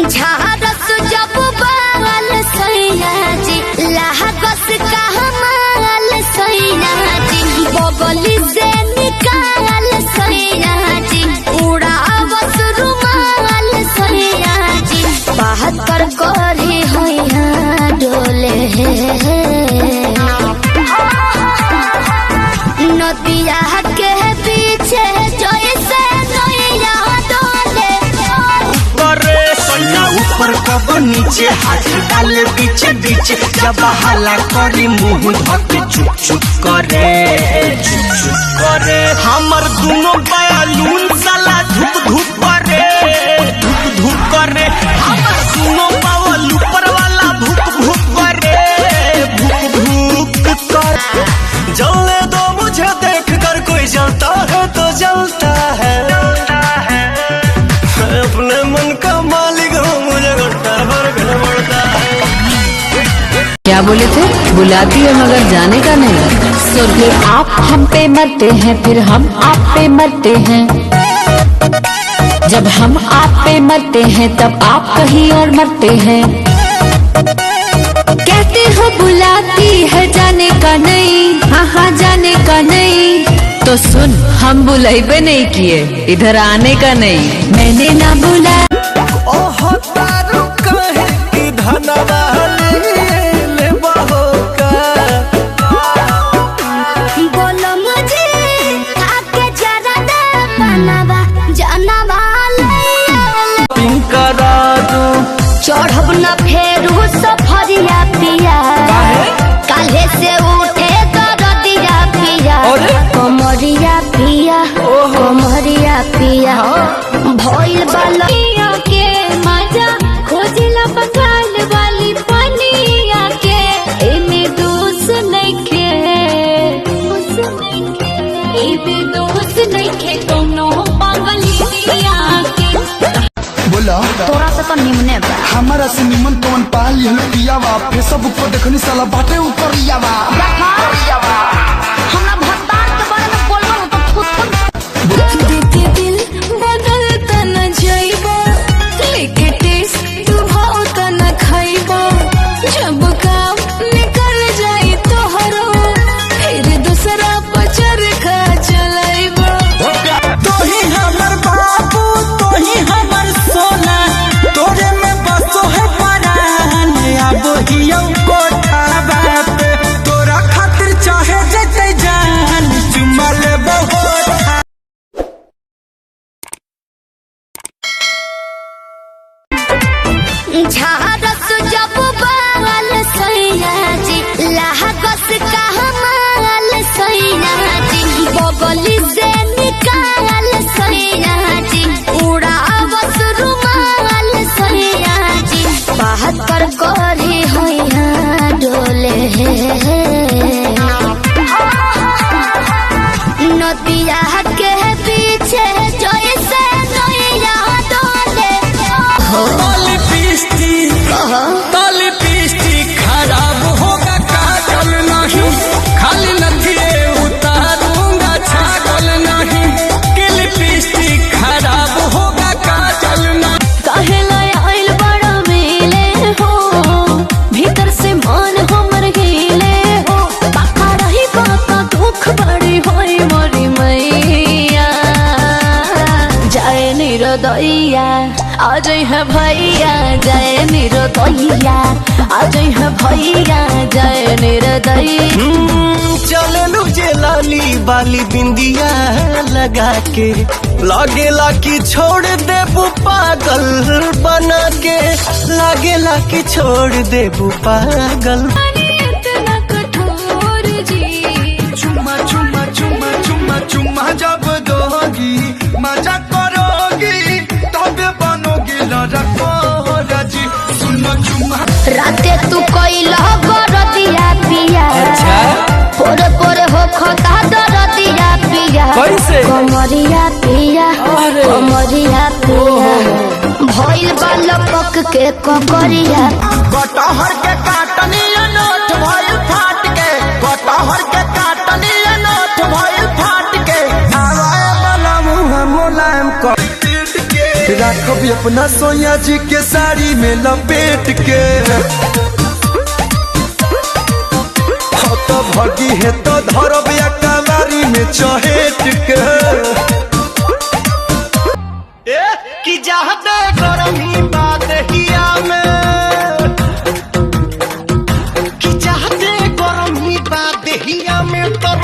झारस जब बाल सैया जी लागस कहमाल सैया जी बगली से निकाल सैया जी उड़ावस रुमाल सैया जी बात कर करी हैया डोले नदिया के पीछे जैसे नैया डोले ऊपर कब नीचे हाथ डाल बीच बीच जब हाला करी मुँह धके चुप चुप करे हमर दोनों बैलून साला धुप धुप करे हमर दोनों बावल ऊपर वाला भूक भूक करे जलने दो मुझे देख कर कोई जलता है तो जलता है अपने मन का मालिक हूँ मुझे घंटा भर पड़ता है। क्या बोले थे? बुलाती है मगर जाने का नहीं। फिर आप हम पे मरते हैं, फिर हम आप पे मरते हैं। जब हम आप पे मरते हैं तब आप कहीं और मरते हैं। कहते हो बुलाती है जाने का नहीं, हाँ जाने का नहीं। तो सुन, हम बुलाइबे नहीं किए, इधर आने का नहीं। मैंने ना बुलाया चढ़ब न फेरू सफरिया पिया काले से उठे दरदिया पिया कमरिया पिया कमरिया पिया भइल बालिया के मजा खोजिला बंगाल वाली पनिया के एमे दोस्त नइखे एमे दोस्त नइखे कोनो पागलिया के बोला तोरा से तो निमने बा हमारा से निमन कौन पाल यह पियावा फेसबुक पर देखनी साला बाटे ऊपर यावा हमरा भत्तार के बारे में बोलबो तो खुद देखे दिल बदलता न जाइबो लेके टेस्ट तू भाव त न खाइबो जब काम निकल जाई तोहरो फिर दूसरा पचर खा चलाइबो तो ही हमर बाबू तो ही हमर सोना तोरे में बसो है परान अब हियो कोठा बाप तोरा खातिर चाहे जते जान चुमा लेबो होठा झारस जब बाल सैया जी लागस कहमाल सैया जी बगली से निकाल सैया जी उड़ावस रुमाल सैया जी बात कर करी हैया डोले नदिया के पीछे जैसे नैया डोले ताली पिस्ती खराब होगा काजल नहीं खाली नथिए उतारूंगा छागल नहीं कि लिपस्टिक खराब होगा काजल नहीं काहे लाया आइल बड़ा मिले हो भीतर से मन हमर हिले हो बाका रही बाका दुख बड़ी होई मोरी मैया जाए निरोदैया आज है भैया जय निरोदैया आज है भैया जय निरोदैया चले लुझे लाली बाली बिंदिया लगा के लागेला कि छोड़ देबू पागल बना के लागेला कि छोड़ देबू पागल इतना कठोर जी चुम्मा चुम्मा चुम्मा चुम्मा चुम्मा जब दोगी मजा करोगी तबे बनोगी लड़को राजी सुनो चुम्मा राते तू कोइला गरदिया पिया पोरे पोरे हो खता दरदिया पिया कैसे? कमरिया पिया कमरिया पिया भइल बालपक के ककरिया कटहर के काटनी नोट भइल फाट के कटहर के काटनी नोट भइल फाट के आवाए वाला मुंह मुलायम कर राखब अपना सोया जी के साड़ी में लपेट के। तो भगी है तो धरब या कवारी में चहेट के। कि चाहते गरमी बात हिया में, कि चाहते गरमी बात हिया में तो